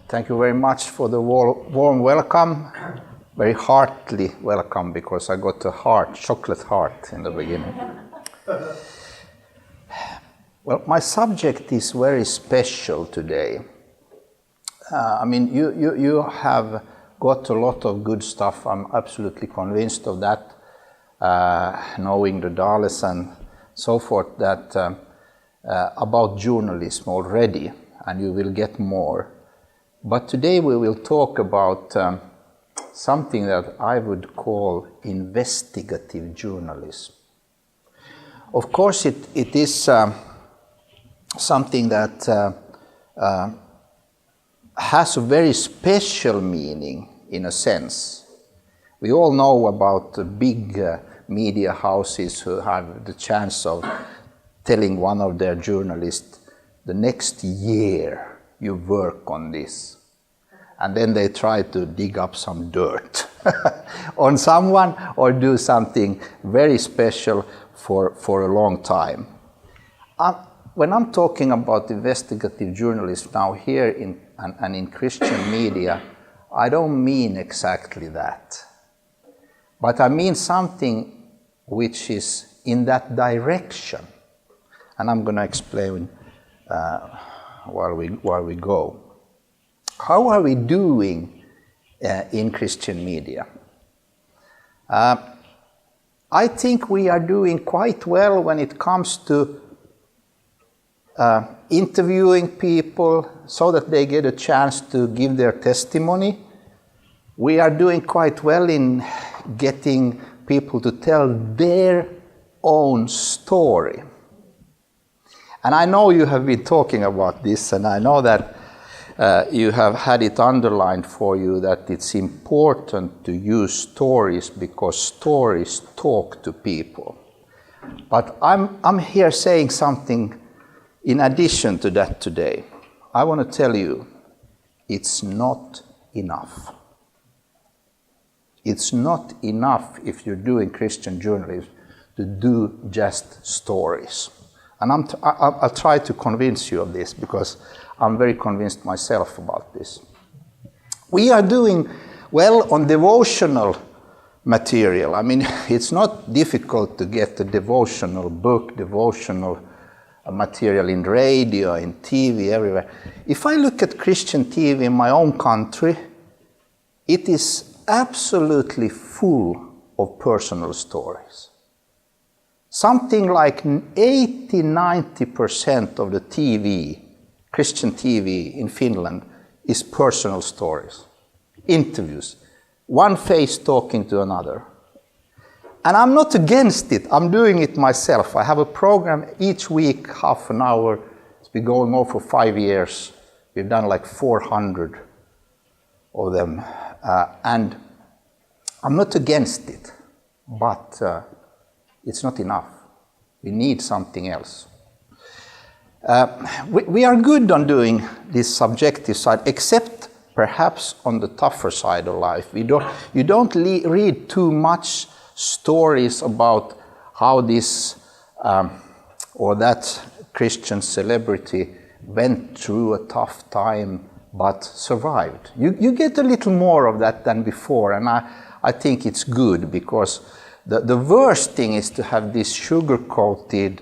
Thank you very much for the warm welcome. Very heartily welcome, because I got a chocolate heart in the beginning. Well, my subject is very special today. You have got a lot of good stuff. I'm absolutely convinced of that, knowing the Dales and so forth, that about journalism already, and you will get more. But today we will talk about something that I would call investigative journalism. Of course, it is something that has a very special meaning, in a sense. We all know about the big media houses who have the chance of telling one of their journalists, the next year you work on this. And then they try to dig up some dirt on someone or do something very special for a long time. When I'm talking about investigative journalism now here and in Christian media, I don't mean exactly that. But I mean something which is in that direction. And I'm going to explain while we go. How are we doing in Christian media? I think we are doing quite well when it comes to interviewing people so that they get a chance to give their testimony. We are doing quite well in getting people to tell their own story. And I know you have been talking about this, and I know that you have had it underlined for you that it's important to use stories because stories talk to people. But I'm here saying something in addition to that today. I want to tell you, it's not enough. It's not enough, if you're doing Christian journalism, to do just stories. And I'll try to convince you of this, because I'm very convinced myself about this. We are doing well on devotional material. I mean, it's not difficult to get a devotional book, devotional material in radio, in TV, everywhere. If I look at Christian TV in my own country, it is absolutely full of personal stories. Something like 80-90% of the TV, Christian TV in Finland, is personal stories, interviews, one face talking to another. And I'm not against it, I'm doing it myself. I have a program each week, half an hour. It's been going on for 5 years. We've done like 400 of them. And I'm not against it, but it's not enough. We need something else. We are good on doing this subjective side, except perhaps on the tougher side of life. You don't read too much stories about how this or that Christian celebrity went through a tough time but survived. You get a little more of that than before, and I think it's good, because the worst thing is to have this sugar-coated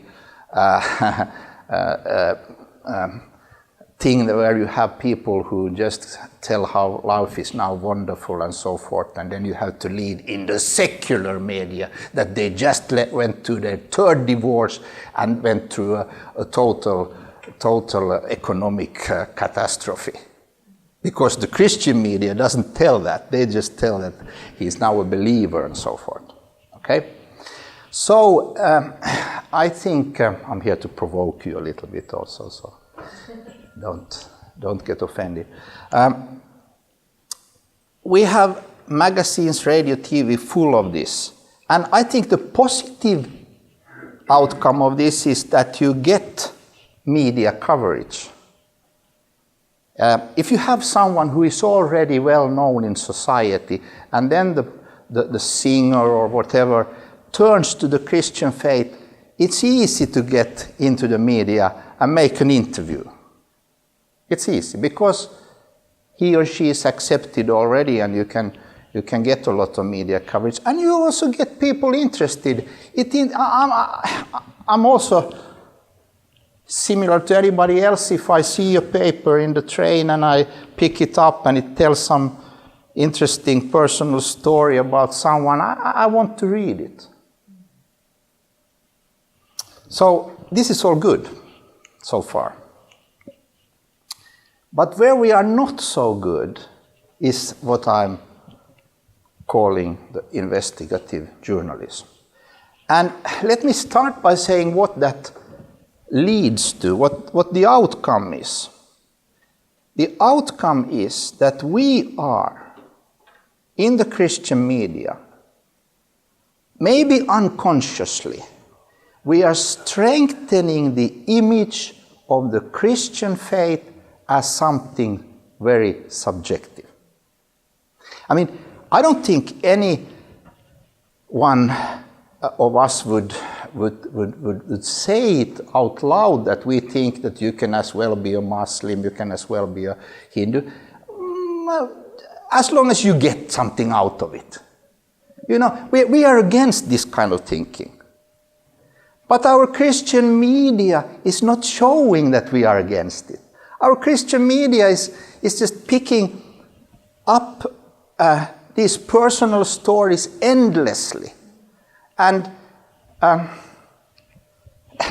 thing where you have people who just tell how life is now wonderful and so forth, and then you have to lead in the secular media that they just went through their third divorce and went through a total economic catastrophe. Because the Christian media doesn't tell that. They just tell that he's now a believer and so forth. Okay? So I think I'm here to provoke you a little bit also, so don't get offended. We have magazines, radio, TV full of this. And I think the positive outcome of this is that you get media coverage. If you have someone who is already well known in society, and then the singer or whatever turns to the Christian faith, it's easy to get into the media and make an interview. It's easy, because he or she is accepted already, and you can get a lot of media coverage, and you also get people interested. I'm also similar to anybody else. If I see a paper in the train and I pick it up and it tells some interesting personal story about someone, I want to read it. So this is all good so far. But where we are not so good is what I'm calling the investigative journalism. And let me start by saying what that leads to, what the outcome is. The outcome is that we are, in the Christian media, maybe unconsciously, we are strengthening the image of the Christian faith as something very subjective. I mean, I don't think any one of us would say it out loud that we think that you can as well be a Muslim, you can as well be a Hindu, as long as you get something out of it. You know, we are against this kind of thinking. But our Christian media is not showing that we are against it. Our Christian media is just picking up these personal stories endlessly. And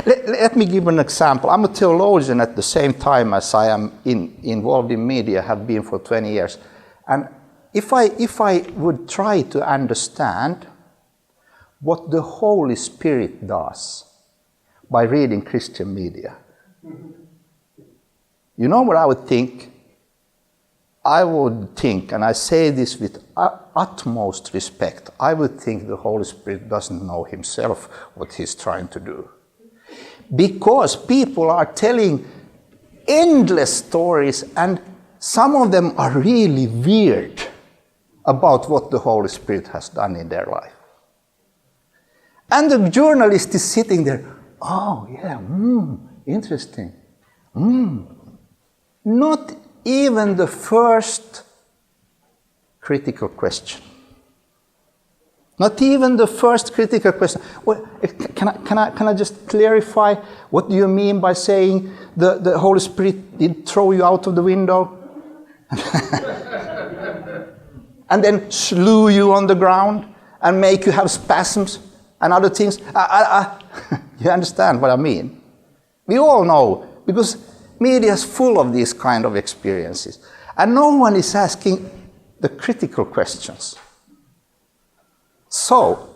let me give an example. I'm a theologian at the same time as I am involved in media, have been for 20 years. And if I would try to understand what the Holy Spirit does by reading Christian media, you know what I would think? I would think, and I say this with utmost respect, I would think the Holy Spirit doesn't know himself what he's trying to do. Because people are telling endless stories, and some of them are really weird about what the Holy Spirit has done in their life. And the journalist is sitting there, oh yeah, interesting. Not even the first critical question. Not even the first critical question. Well, can I just clarify, what do you mean by saying the Holy Spirit did throw you out of the window? And then slew you on the ground and make you have spasms and other things? You understand what I mean? We all know, because media is full of these kind of experiences. And no one is asking the critical questions. So,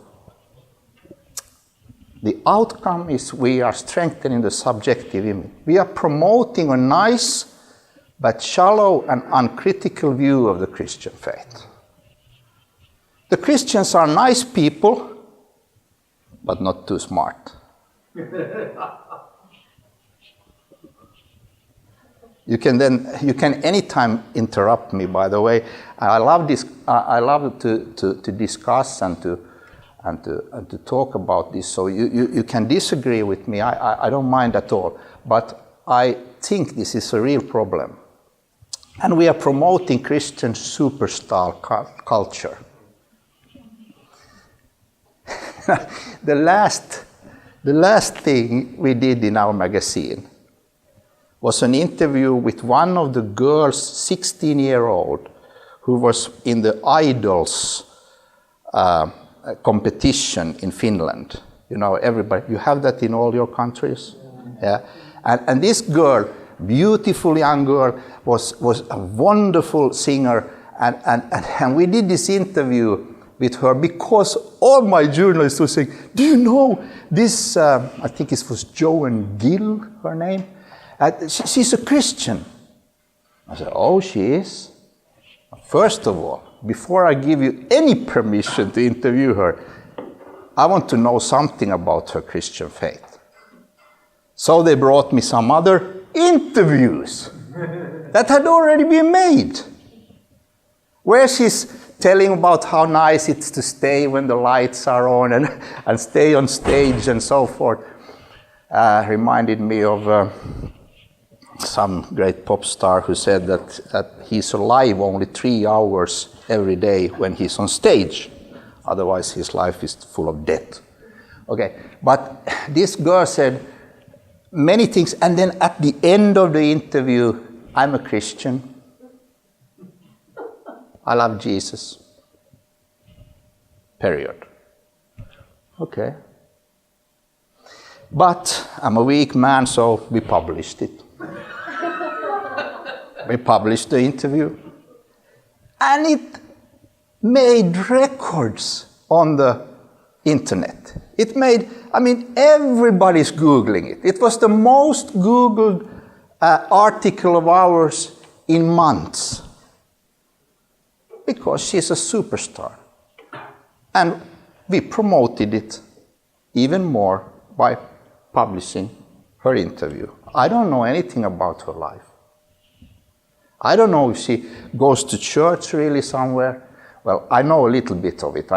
the outcome is we are strengthening the subjective image. We are promoting a nice but shallow and uncritical view of the Christian faith. The Christians are nice people, but not too smart. You can anytime interrupt me, by the way. I love this. I love to discuss and to talk about this. So you can disagree with me. I don't mind at all. But I think this is a real problem. And we are promoting Christian superstar culture. The last thing we did in our magazine was an interview with one of the girls, 16-year-old, who was in the Idols competition in Finland. You know, everybody, you have that in all your countries? Yeah. And this girl, beautiful young girl, was a wonderful singer, and we did this interview with her because all my journalists were saying, do you know this, I think it was Joan Gill, her name? She's a Christian. I said, oh, she is? First of all, before I give you any permission to interview her, I want to know something about her Christian faith. So they brought me some other interviews that had already been made, where she's telling about how nice it's to stay when the lights are on and stay on stage and so forth. Reminded me of some great pop star who said that he's alive only 3 hours every day when he's on stage. Otherwise, his life is full of death. Okay, but this girl said many things, and then at the end of the interview, I'm a Christian. I love Jesus. Period. Okay. But I'm a weak man, so we published it. We published the interview. And it made records on the internet. It made, everybody's Googling it. It was the most Googled article of ours in months. Because she's a superstar. And we promoted it even more by publishing her interview. I don't know anything about her life. I don't know if she goes to church really somewhere. Well, I know a little bit of it.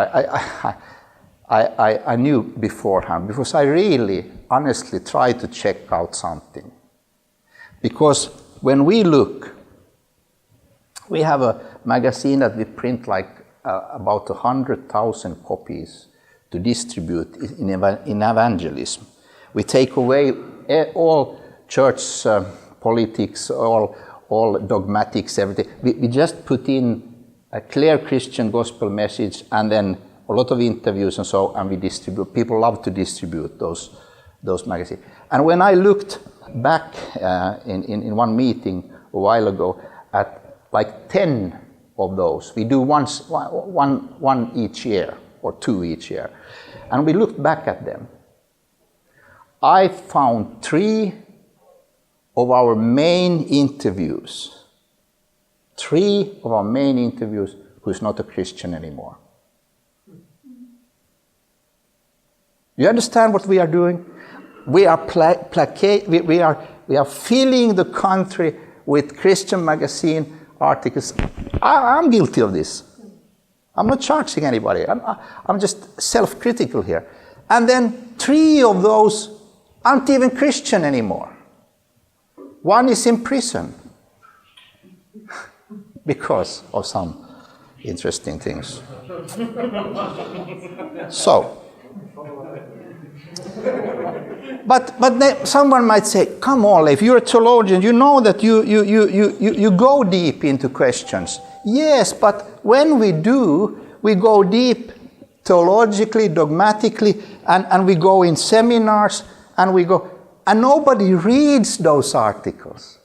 I knew beforehand, because I really, honestly tried to check out something. Because when we look, we have a magazine that we print about 100,000 copies to distribute in evangelism. We take away all church politics, all dogmatics, everything. We just put in a clear Christian gospel message and then a lot of interviews and so, and we distribute. People love to distribute those magazines. And when I looked back in one meeting a while ago at 10 of those, we do one each year or 2 each year, and we looked back at them. I found 3 of our main interviews, who's not a Christian anymore. You understand what we are doing? We are we are filling the country with Christian magazine articles. I'm guilty of this. I'm not charging anybody. I'm just self-critical here. And then 3 of those aren't even Christian anymore. 1 is in prison because of some interesting things. So, but then someone might say, "Come on, Leif, you're a theologian. You know that you go deep into questions." Yes, but when we do, we go deep theologically, dogmatically, and we go in seminars, and nobody reads those articles.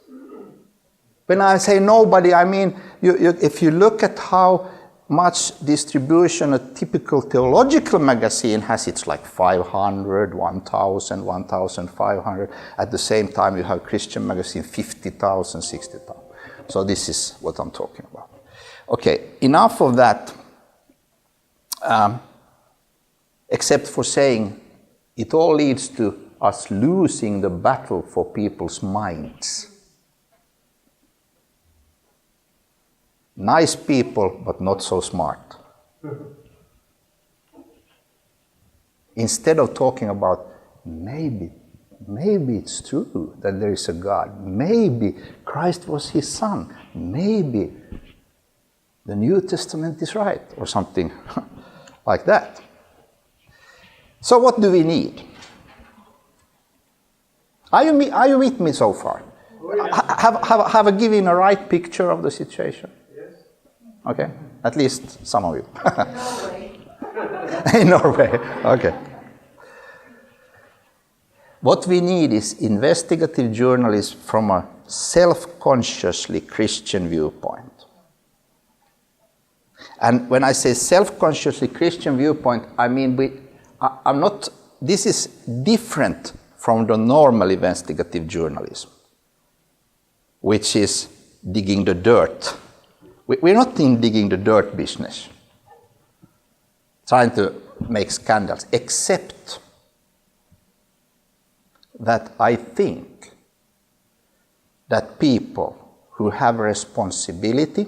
When I say nobody, I mean, if you look at how much distribution a typical theological magazine has, it's 500, 1,000, 1,500. At the same time, you have Christian magazine, 50,000, 60,000. So this is what I'm talking about. Okay, enough of that, except for saying it all leads to us losing the battle for people's minds. Nice people, but not so smart. Instead of talking about maybe it's true that there is a God, maybe Christ was his son, maybe the New Testament is right, or something like that. So what do we need? Are you with me so far? Have I given a right picture of the situation? Yes. Okay, at least some of you. In Norway. In Norway, okay. What we need is investigative journalism from a self-consciously Christian viewpoint. And when I say self-consciously Christian viewpoint, I mean this is different from the normal investigative journalism, which is digging the dirt. We're not in digging the dirt business, trying to make scandals, except that I think that people who have responsibility,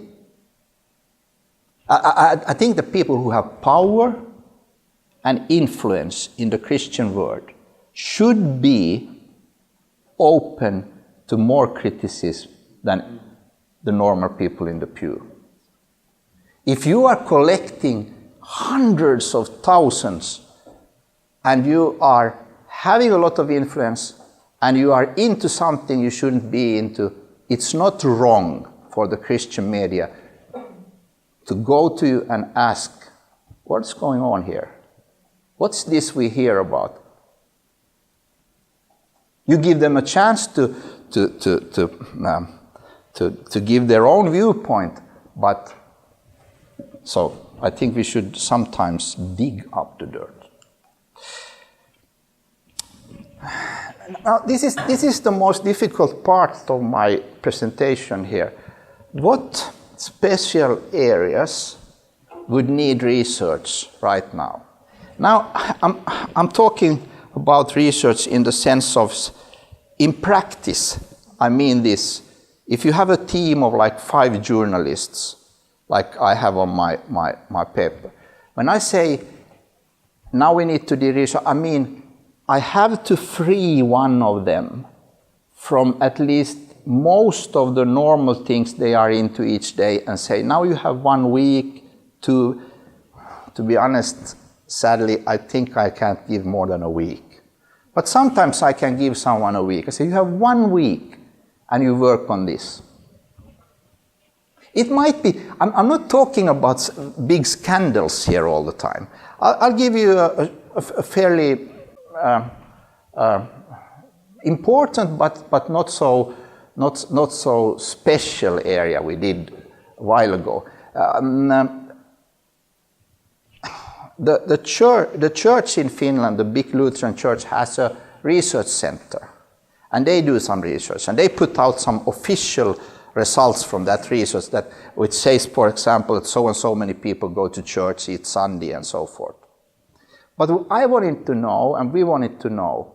I think the people who have power and influence in the Christian world should be open to more criticism than the normal people in the pew. If you are collecting hundreds of thousands and you are having a lot of influence and you are into something you shouldn't be into, it's not wrong for the Christian media to go to you and ask, what's going on here? What's this we hear about? You give them a chance to give their own viewpoint, but so I think we should sometimes dig up the dirt. Now, this is the most difficult part of my presentation here. What special areas would need research right now? Now, I'm talking about research in the sense of, in practice, I mean this. If you have a team of like 5 journalists, like I have on my paper, when I say, now we need to do research, I mean, I have to free one of them from at least most of the normal things they are into each day and say, now you have 1 week to be honest, sadly, I think I can't give more than a week. But sometimes I can give someone a week. I say, you have 1 week and you work on this. It might be, I'm not talking about big scandals here all the time. I'll give you a fairly important but not so special area we did a while ago. The church in Finland, the big Lutheran church, has a research center, and they do some research, and they put out some official results from that research which says, for example, that so and so many people go to church each Sunday and so forth. But I wanted to know, and we wanted to know,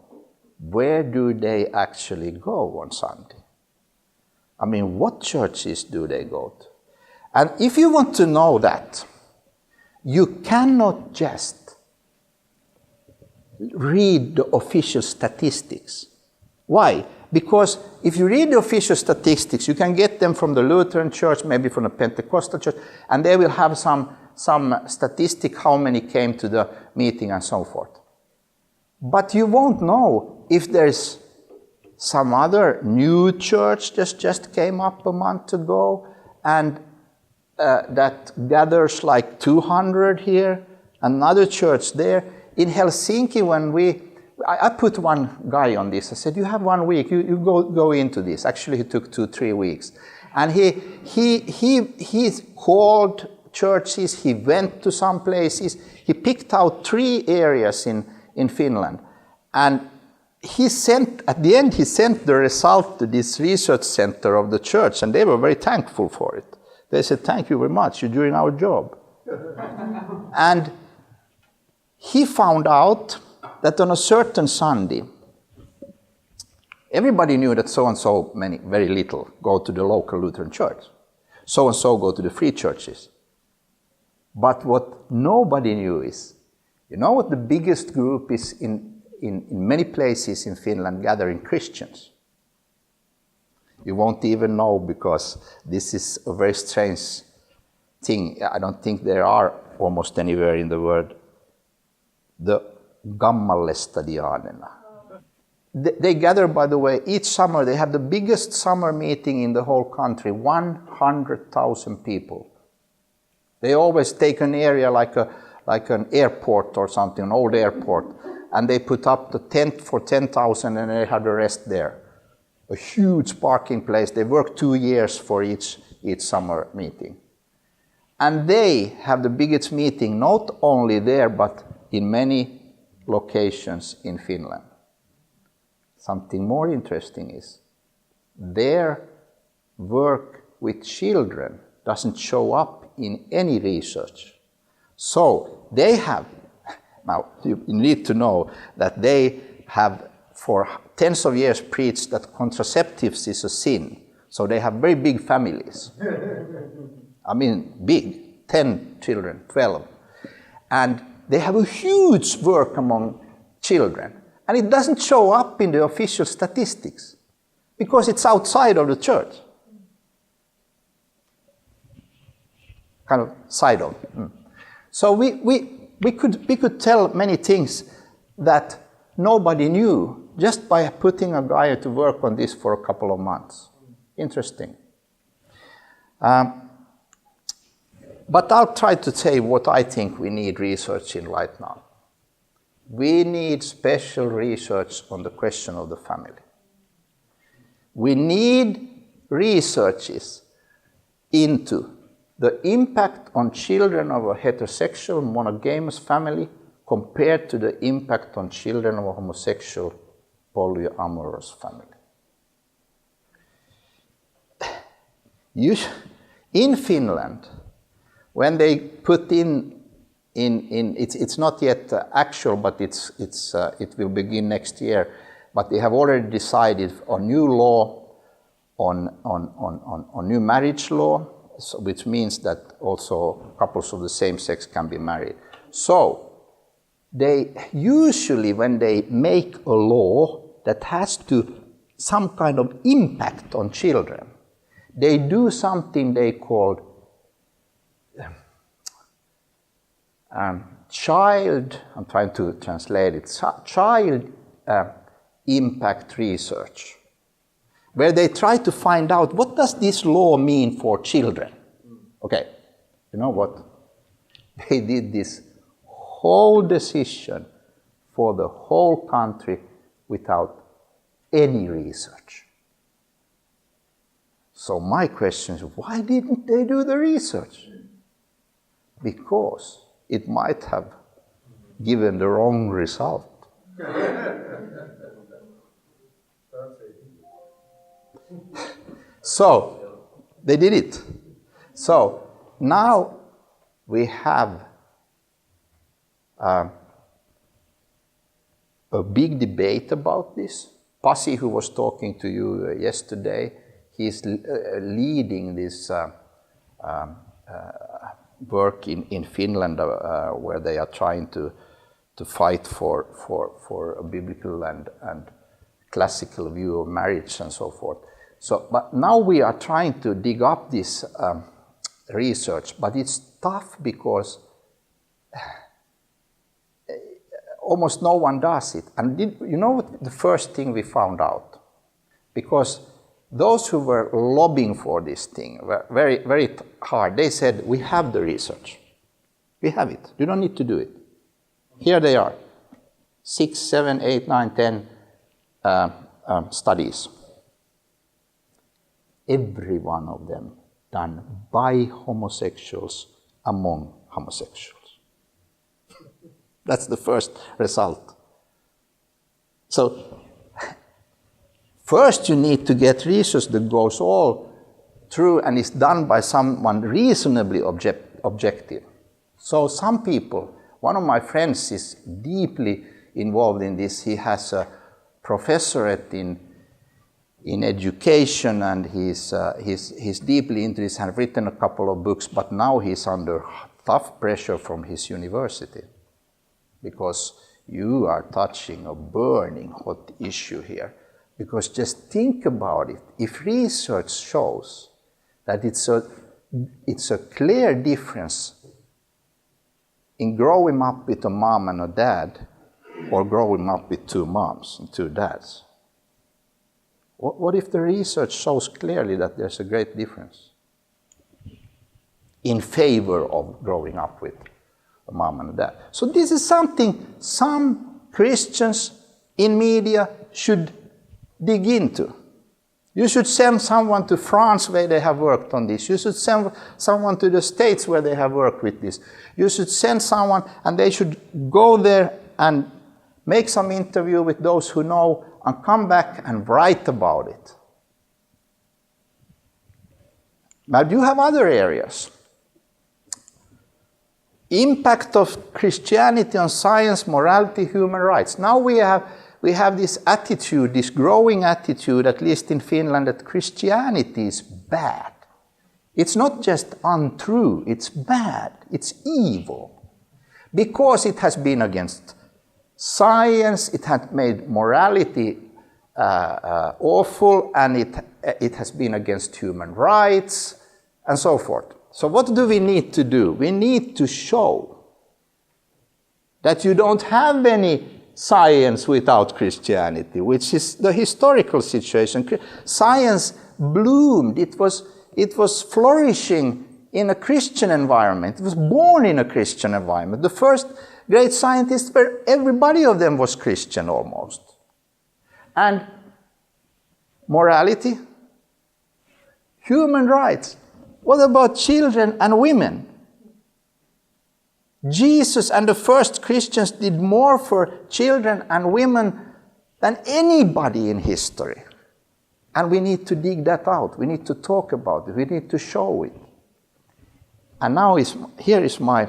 where do they actually go on Sunday? I mean, what churches do they go to? And if you want to know that, you cannot just read the official statistics. Why? Because if you read the official statistics, you can get them from the Lutheran church, maybe from the Pentecostal church, and they will have some statistic how many came to the meeting and so forth. But you won't know if there's some other new church just came up a month ago and that gathers like 200 here, another church there. In Helsinki, I put one guy on this. I said, you have 1 week, you go into this. Actually, he took 2-3 weeks. And he called churches, he went to some places, he picked out 3 areas in Finland. And at the end, he sent the result to this research center of the church, and they were very thankful for it. They said, thank you very much, you're doing our job. And he found out that on a certain Sunday, everybody knew that so-and-so many, very little, go to the local Lutheran church. So-and-so go to the free churches. But what nobody knew is, you know what the biggest group is in many places in Finland gathering Christians? You won't even know, because this is a very strange thing. I don't think there are almost anywhere in the world. The Gammallestadianerna. They gather, by the way, each summer. They have the biggest summer meeting in the whole country, 100,000 people. They always take an area like an airport or something, an old airport, and they put up the tent for 10,000 and they have the rest there. A huge parking place. They work 2 years for each summer meeting. And they have the biggest meeting not only there, but in many locations in Finland. Something more interesting is their work with children doesn't show up in any research. So they have, now you need to know that they have for tens of years preached that contraceptives is a sin. So they have very big families. I mean, big, 10 children, 12. And they have a huge work among children. And it doesn't show up in the official statistics. because it's outside of the church. Kind of side of. So we could tell many things that nobody knew just by putting a guy to work on this for a couple of months. Interesting. But I'll try to say what I think we need research in right now. We need special research on the question of the family. We need researches into the impact on children of a heterosexual monogamous family compared to the impact on children of a homosexual polyamorous family. In Finland, when they put it's not yet actual, but it will begin next year, but they have already decided on new law, on new marriage law, so, which means that also couples of the same sex can be married. So they usually, when they make a law that has some kind of impact on children, they do something they call child, I'm trying to translate it, child impact research, where they try to find out what does this law mean for children. Okay, you know what? They did this whole decision for the whole country without any research. So my question is, why didn't they do the research? Because it might have given the wrong result. So they did it. So now we have a big debate about this. Pasi, who was talking to you yesterday, he's leading this work in Finland where they are trying to fight for a biblical and classical view of marriage and so forth. So, but now we are trying to dig up this research, but it's tough because almost no one does it. And you know what the first thing we found out? Because those who were lobbying for this thing were very, very hard. They said, we have the research. We have it. You don't need to do it. Here they are. 6, 7, 8, 9, 10 studies. Every one of them done by homosexuals among homosexuals. That's the first result. So, first you need to get research that goes all through and is done by someone reasonably objective. So some people, one of my friends is deeply involved in this. He has a professorate in education, and he's deeply into this and have written a couple of books, but now he's under tough pressure from his university because you are touching a burning hot issue here. Because just think about it. If research shows that it's a clear difference in growing up with a mom and a dad or growing up with two moms and two dads, what if the research shows clearly that there's a great difference in favor of growing up with a mom and a dad? So this is something some Christians in media should dig into. You should send someone to France where they have worked on this. You should send someone to the States where they have worked with this. You should send someone and they should go there and make some interview with those who know and come back and write about it. But you have other areas. Impact of Christianity on science, morality, human rights. Now we have this attitude, this growing attitude, at least in Finland, that Christianity is bad. It's not just untrue, it's bad, it's evil. Because it has been against science, it had made morality awful, and it has been against human rights, and so forth. So what do we need to do? We need to show that you don't have any science without Christianity, which is the historical situation. Science bloomed. It was flourishing in a Christian environment. It was born in a Christian environment. The first great scientists, everybody of them was Christian almost. And morality, human rights. What about children and women? Jesus and the first Christians did more for children and women than anybody in history. And we need to dig that out. We need to talk about it. We need to show it. And now here is my,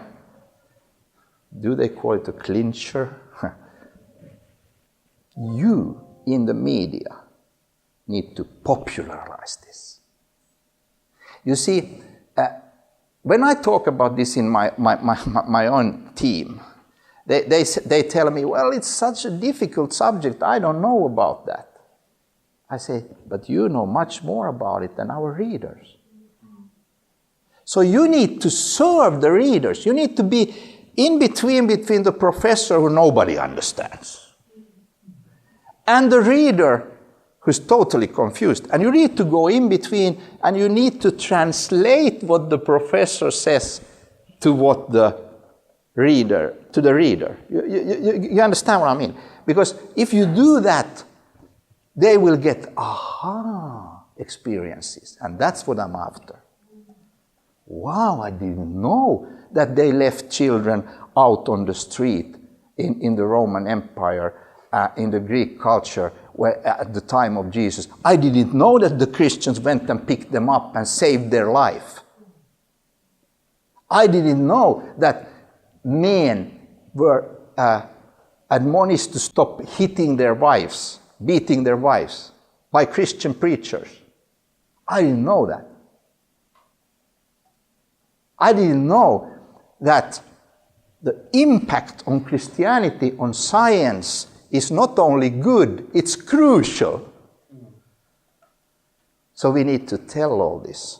do they call it a clincher? You in the media need to popularize this. You see, when I talk about this in my own team, they tell me, well, it's such a difficult subject, I don't know about that. I say, but you know much more about it than our readers. So you need to serve the readers. You need to be in between the professor who nobody understands and the reader who's totally confused. And you need to go in between, and you need to translate what the professor says to what the reader, to the reader. You understand what I mean? Because if you do that, they will get aha experiences, and that's what I'm after. Wow, I didn't know that they left children out on the street in the Roman Empire, in the Greek culture, where at the time of Jesus. I didn't know that the Christians went and picked them up and saved their life. I didn't know that men were admonished to stop hitting their wives, beating their wives by Christian preachers. I didn't know that. I didn't know that the impact on Christianity, on science, is not only good, it's crucial. So we need to tell all this.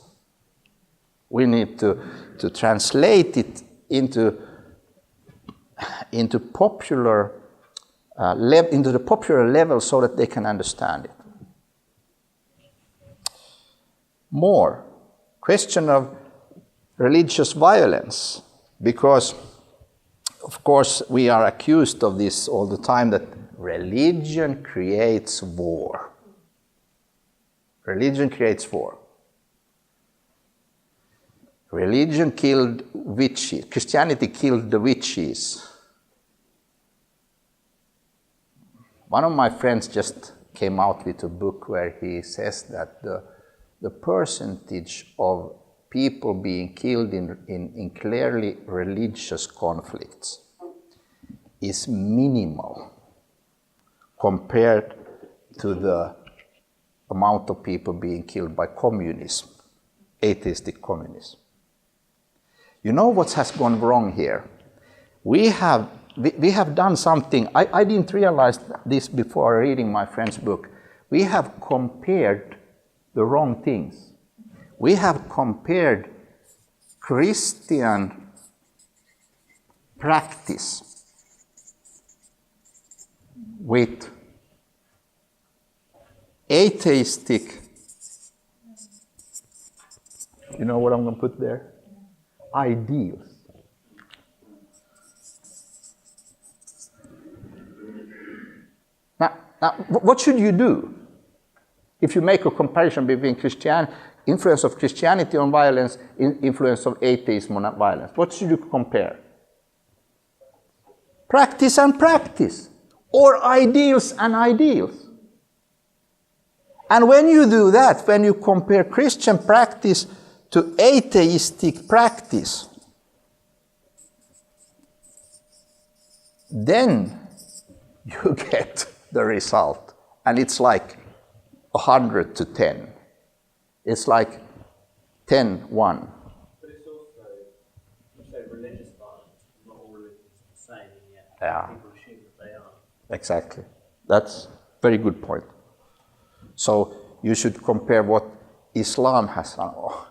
We need to translate it into popular into the popular level so that they can understand it. More, question of religious violence, because of course we are accused of this all the time, that religion creates war. Religion creates war. Religion killed witches. Christianity killed the witches. One of my friends just came out with a book where he says that the percentage of people being killed in clearly religious conflicts is minimal compared to the amount of people being killed by communism, atheistic communism. You know what has gone wrong here? We have done something. I didn't realize this before reading my friend's book. We have compared the wrong things. We have compared Christian practice with atheistic, you know what I'm going to put there? Ideals. Now, what should you do if you make a comparison between influence of Christianity on violence, influence of atheism on violence? What should you compare? Practice and practice, or ideals and ideals. And when you do that, when you compare Christian practice to atheistic practice, then you get the result. And it's like 100 to 10. It's like 10-1. But it's also, you say religious violence, not all religions are the same, and yet Yeah. people assume that they are. Exactly. That's a very good point. So you should compare what Islam has done. Oh,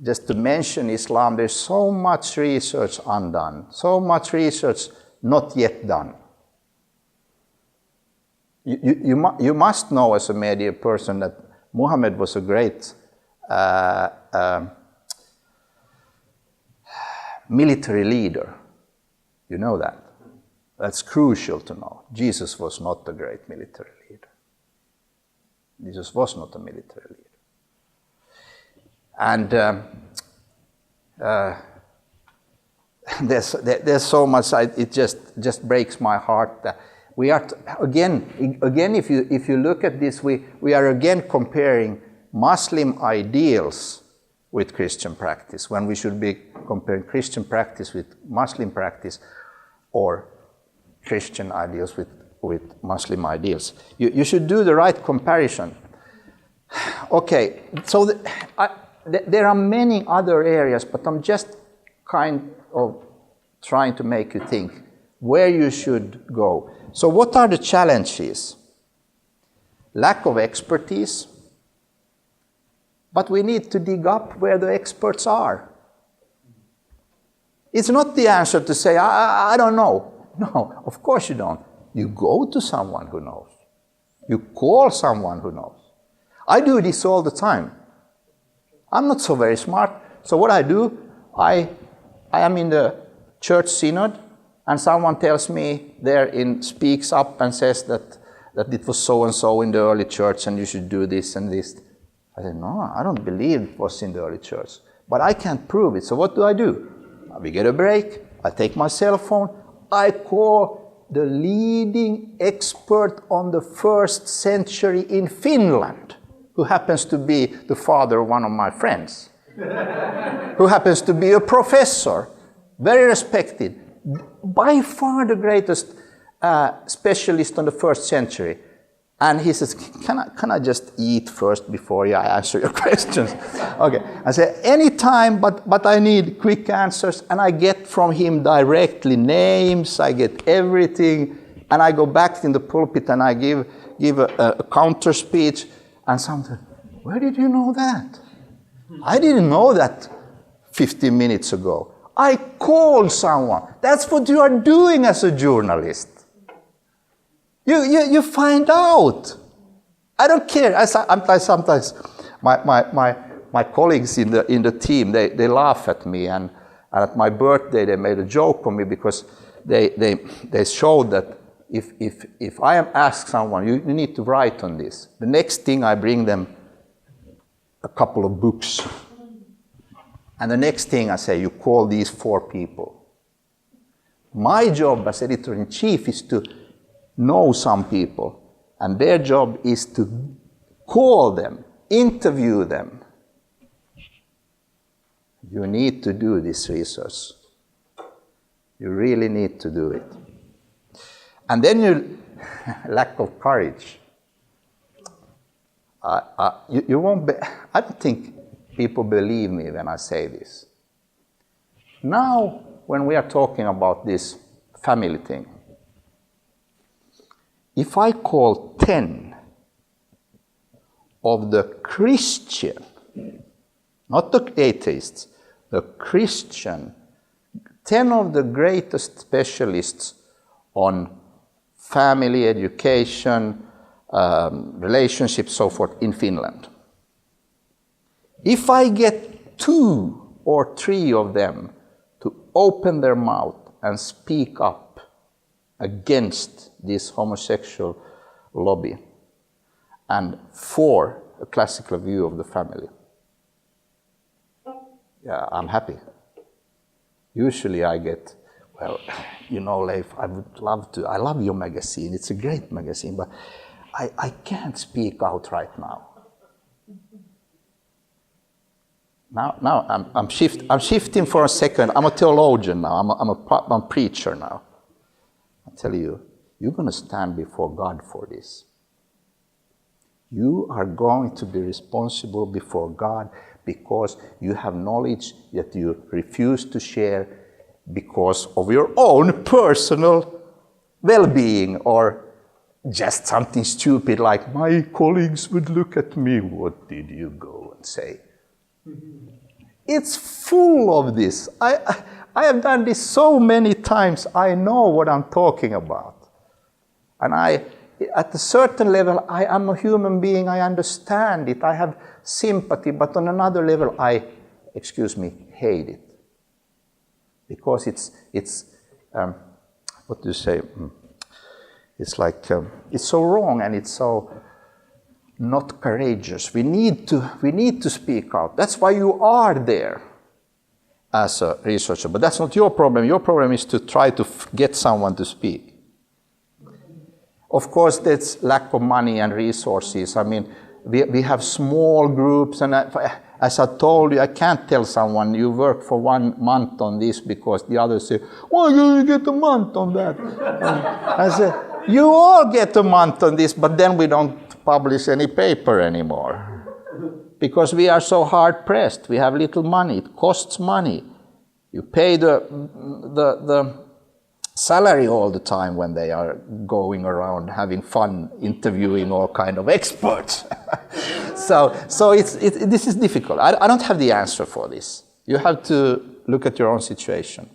just to mention Islam, there's so much research undone, so much research not yet done. You must know as a media person that Muhammad was a great military leader. You know that. That's crucial to know. Jesus was not a great military leader. Jesus was not a military leader. And there's so much. It just breaks my heart that we are again. If you look at this, we are again comparing Muslim ideals with Christian practice when we should be comparing Christian practice with Muslim practice, or Christian ideals with Muslim ideals. You should do the right comparison. Okay, so there are many other areas, but I'm just kind of trying to make you think where you should go. So what are the challenges? Lack of expertise, but we need to dig up where the experts are. It's not the answer to say, I don't know. No, of course you don't. You go to someone who knows. You call someone who knows. I do this all the time. I'm not so very smart. So what I do, I am in the church synod, and someone tells me speaks up and says that it was so-and-so in the early church and you should do this and this. I said, no, I don't believe it was in the early church. But I can't prove it. So what do? We get a break. I take my cell phone. I call the leading expert on the 1st century in Finland, who happens to be the father of one of my friends, who happens to be a professor, very respected, by far the greatest specialist on the 1st century. And he says, can I just eat first before I answer your questions? Okay. I say, anytime, but I need quick answers. And I get from him directly names, I get everything. And I go back in the pulpit and I give a counter speech. And someone, where did you know that? I didn't know that 15 minutes ago. I called someone. That's what you are doing as a journalist. You find out. I don't care. Sometimes my colleagues in the team, they laugh at me, and at my birthday they made a joke on me because they showed that if I am asked someone, you need to write on this, the next thing I bring them a couple of books. And the next thing I say, you call these 4 people. My job as editor-in-chief is to know some people, and their job is to call them, interview them. You need to do this research. You really need to do it. And then you lack of courage. You won't be, I don't think people believe me when I say this. Now, when we are talking about this family thing, if I call 10 of the Christian, not the atheists, the Christian, 10 of the greatest specialists on family, education, relationships, so forth in Finland. If I get 2 or 3 of them to open their mouth and speak up against this homosexual lobby, and 4, a classical view of the family, yeah, I'm happy. Usually I get, well, you know, Leif, I would love to, I love your magazine, it's a great magazine, but I can't speak out right now. Now I'm shifting for a second. I'm a theologian now, I'm a preacher now. I tell you, you're going to stand before God for this. You are going to be responsible before God because you have knowledge that you refuse to share because of your own personal well-being or just something stupid like, my colleagues would look at me, what did you go and say? It's full of this. I have done this so many times, I know what I'm talking about. And at a certain level, I am a human being, I understand it, I have sympathy, but on another level, I hate it. Because it's what do you say? It's like, it's so wrong and it's so not courageous. We need to speak out. That's why you are there as a researcher. But that's not your problem. Your problem is to try to get someone to speak. Of course, there's lack of money and resources. I mean, we have small groups, and as I told you, I can't tell someone you work for 1 month on this because the others say, why do you get a month on that? I said, you all get a month on this, but then we don't publish any paper anymore because we are so hard pressed. We have little money. It costs money. You pay the salary all the time when they are going around having fun interviewing all kind of experts. so this is difficult. I don't have the answer for this. You have to look at your own situation.